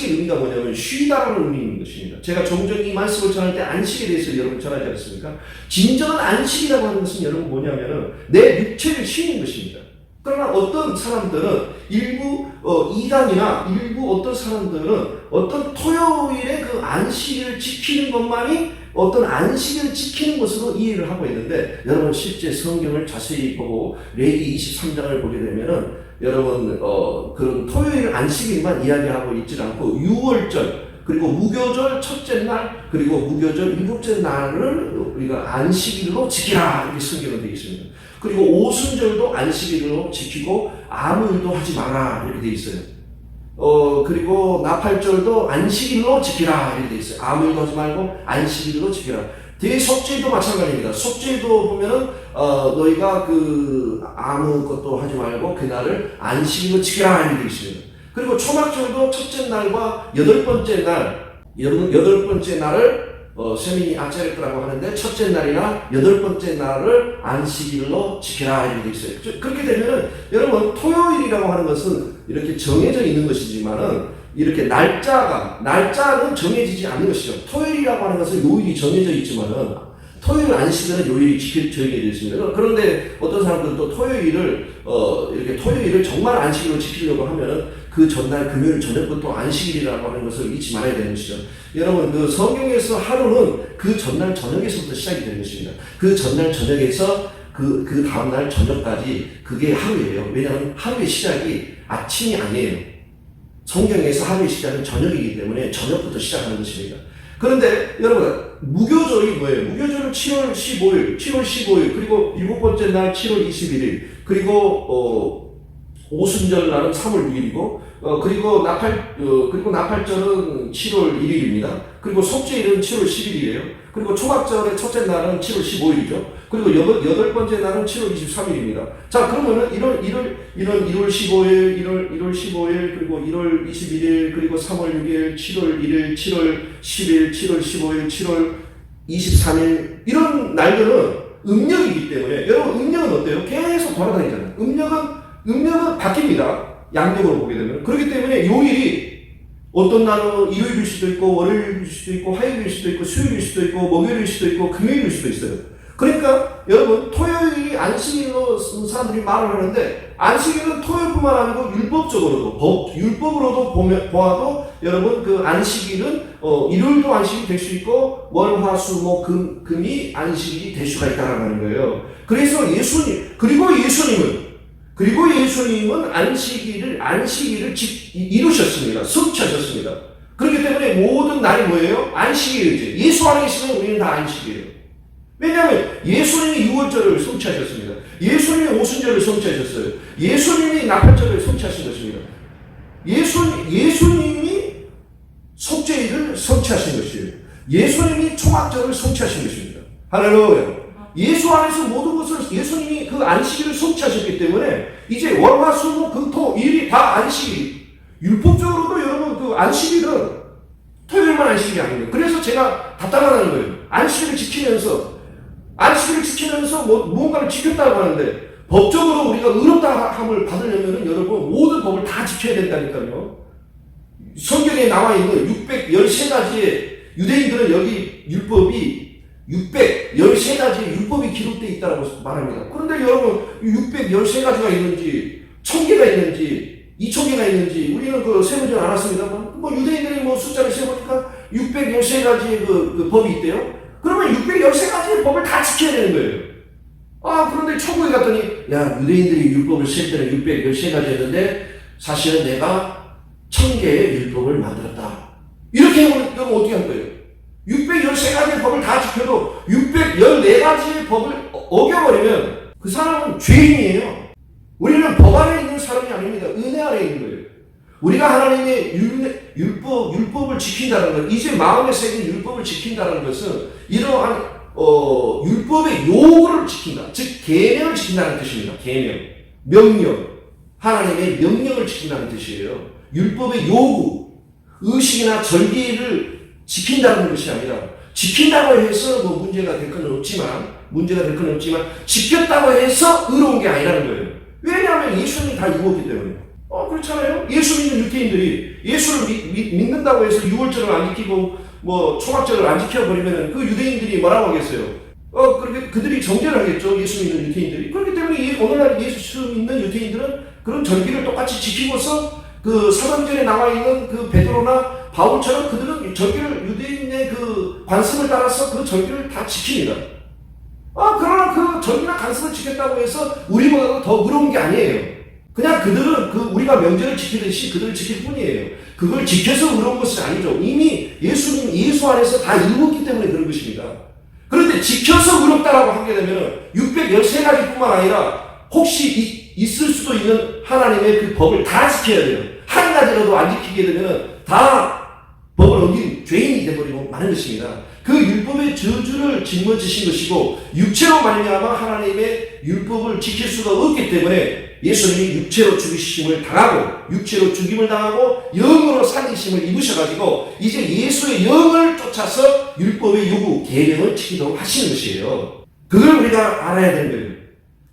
안식의 의미가 뭐냐면 쉬다라는 의미인 것입니다. 제가 종종 이 말씀을 전할 때 안식에 대해서 여러분 전하지 않습니까? 진정한 안식이라고 하는 것은 여러분 뭐냐면은 내 육체를 쉬는 것입니다. 그러나 어떤 사람들은 일부 이단이나 일부 어떤 사람들은 어떤 토요일에 그 안식일을 지키는 것만이 어떤 안식일을 지키는 것으로 이해를 하고 있는데, 여러분 실제 성경을 자세히 보고 레위기 23장을 보게 되면은 여러분 그런 토요일 안식일만 이야기하고 있지 않고 유월절 그리고 무교절 첫째 날 그리고 무교절 일곱째 날을 우리가 안식일로 지키라 이렇게 성경은 되어 있습니다. 그리고 오순절도 안식일로 지키고 아무 일도 하지 마라 이렇게 되어 있어요. 그리고 나팔절도 안식일로 지키라 이렇게 되어 있어요. 아무 일도 하지 말고 안식일로 지키라. 대속죄도 마찬가지입니다. 속죄도 보면은 너희가 그 아무것도 하지 말고 그날을 안식일로 지키라 이렇게 되어 있습니다. 그리고 초막절도 첫째 날과 여덟 번째 날을 세민이 아차레트라고 하는데 첫째 날이나 여덟 번째 날을 안식일로 지키라 이렇게 되어 있어요. 그렇게 되면은 여러분 토요일이라고 하는 것은 이렇게 정해져 있는 것이지만은 이렇게 날짜는 정해지지 않는 것이죠. 토요일이라고 하는 것은 요일이 정해져 있지만은 토요일 안식일은 요일이 정해져 있습니다. 그런데 어떤 사람들은 또 토요일을 정말 안식일로 지키려고 하면은 그 전날 금요일 저녁부터 안식일이라고 하는 것을 잊지 말아야 되는 것이죠. 여러분 그 성경에서 하루는 그 전날 저녁에서부터 시작이 되는 것입니다. 그 전날 저녁에서 그 다음날 저녁까지 그게 하루예요. 왜냐하면 하루의 시작이 아침이 아니에요. 성경에서 하루의 시작은 저녁이기 때문에 저녁부터 시작하는 것입니다. 그런데 여러분 무교절이 뭐예요? 무교절은 7월 15일 그리고 일곱 번째 날 7월 21일 그리고 오순절 날은 3월 6일이고 그리고 나팔절은 7월 1일입니다. 그리고 속죄일은 7월 10일이에요. 그리고 초막절의 첫째 날은 7월 15일이죠. 그리고 여덟 번째 날은 7월 23일입니다. 자, 그러면은 1월 15일, 1월 15일, 그리고 1월 21일, 그리고 3월 6일, 7월 1일, 7월 10일, 7월 15일, 7월 23일 이런 날들은 음력이기 때문에 여러분 음력은 어때요? 계속 돌아다니잖아요. 음력은 바뀝니다. 양력으로 보게 되면. 그렇기 때문에 요일이 어떤 날은 일요일일 수도 있고 월요일일 수도 있고 화요일일 수도 있고 수요일일 수도 있고 목요일일 수도 있고 금요일일 수도 있어요. 그러니까 여러분 토요일이 안식일로 사람들이 말을 하는데 안식일은 토요일뿐만 아니고 율법으로도 보아도 여러분 그 안식일은 일요일도 안식이 될 수 있고 월, 화, 수, 목, 금이 안식일이 될 수가 있다는 거예요. 그래서 예수님은 안식일을 이루셨습니다. 성취하셨습니다. 그렇기 때문에 모든 날이 뭐예요? 안식일이죠. 예수 안에 있으면 우리는 다 안식이에요. 왜냐하면 예수님이 유월절을 성취하셨습니다. 예수님이 오순절을 성취하셨어요. 예수님이 나팔절을 성취하신 것입니다. 예수님이 속죄일을 성취하신 것이에요. 예수님이 초막절을 성취하신 것입니다. 할렐루야. 예수 안에서 모든 것을 예수님이 그 안식일을 성취하셨기 때문에 이제 월화 수목 금토 일이 다 안식일. 율법적으로도 여러분 그 안식일은 토요일만 안식일이 아닙니다. 그래서 제가 답답하다는 거예요. 안식일을 지키면서 무언가를 지켰다고 하는데 법적으로 우리가 의롭다함을 받으려면 여러분 모든 법을 다 지켜야 된다니까요. 성경에 나와 있는 613가지의 유대인들은 여기 율법이 613가지의 율법이 기록되어 있다고 말합니다. 그런데 여러분 613가지가 있는지 1000개가 있는지 2000개가 있는지 우리는 그 세보지 않았습니다만 유대인들이 숫자를 세보니까 613가지의 그 법이 있대요. 그러면 613가지의 법을 다 지켜야 되는 거예요. 그런데 천국에 갔더니 유대인들이 율법을 셀 때는 613가지였는데 사실은 내가 1000개의 율법을 만들었다. 이렇게 하면 어떻게 할 거예요? 613가지의 법을 다 지켜도 614가지의 법을 어겨버리면 그 사람은 죄인이에요. 우리는 법 안에 있는 사람이 아닙니다. 은혜 안에 있는 거예요. 우리가 하나님의 율법을 지킨다는 것, 이제 마음에 새긴 율법을 지킨다는 것은 이러한 율법의 요구를 지킨다. 즉 계명을 지킨다는 뜻입니다. 명령. 하나님의 명령을 지킨다는 뜻이에요. 율법의 요구, 의식이나 절기를 지킨다는 것이 아니라 지킨다고 해서 문제가 될 건 없지만 지켰다고 해서 의로운 게 아니라는 거예요. 왜냐하면 예수님이 다 이루었기 때문에. 그렇잖아요. 예수 믿는 유대인들이 예수를 믿는다고 해서 유월절을 안 지키고 뭐 초막절을 안 지켜버리면 그 유대인들이 뭐라고 하겠어요? 그렇게 그들이 정죄를 하겠죠. 예수 믿는 유대인들이. 그렇기 때문에 오늘날 예수 믿는 유대인들은 그런 절기를 똑같이 지키고서 그 사도행전에 나와 있는 그 베드로나 바울처럼 그들은 절기를 유대인의 그 관습을 따라서 그 절기를 다 지킵니다. 그러나 그 절기나 관습을 지켰다고 해서 우리보다 더 의로운 게 아니에요. 그냥 그들은 우리가 명절을 지키듯이 그들을 지킬 뿐이에요. 그걸 지켜서 의로운 것이 아니죠. 이미 예수 안에서 다 이루었기 때문에 그런 것입니다. 그런데 지켜서 의롭다라고 하게 되면 613가지 뿐만 아니라 혹시 있을 수도 있는 하나님의 그 법을 다 지켜야 돼요. 한 가지라도 안 지키게 되면 다 법을 어긴 죄인이 되어버리고 마는 것입니다. 그 율법의 저주를 짊어지신 것이고 육체로 말미암아 하나님의 율법을 지킬 수가 없기 때문에 예수님이 육체로 죽이심을 당하고 육체로 죽임을 당하고 영으로 살리심을 입으셔가지고 이제 예수의 영을 쫓아서 율법의 요구, 계명을 지키도록 하시는 것이에요. 그걸 우리가 알아야 되는 거예요.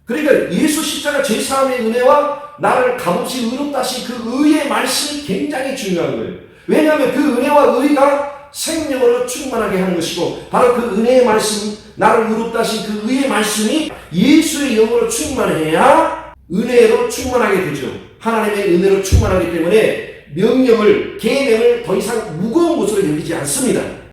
그러니까 예수 십자가 제3의 은혜와 나를 값없이 의롭다 하신 그 의의 말씀이 굉장히 중요한 거예요. 왜냐하면 그 은혜와 의가 생명으로 충만하게 하는 것이고 바로 그 은혜의 말씀, 나를 의롭다 하신 그 의의 말씀이 예수의 영으로 충만해야 은혜로 충만하게 되죠. 하나님의 은혜로 충만하기 때문에 명령을, 계명을 더 이상 무거운 것으로 여기지 않습니다.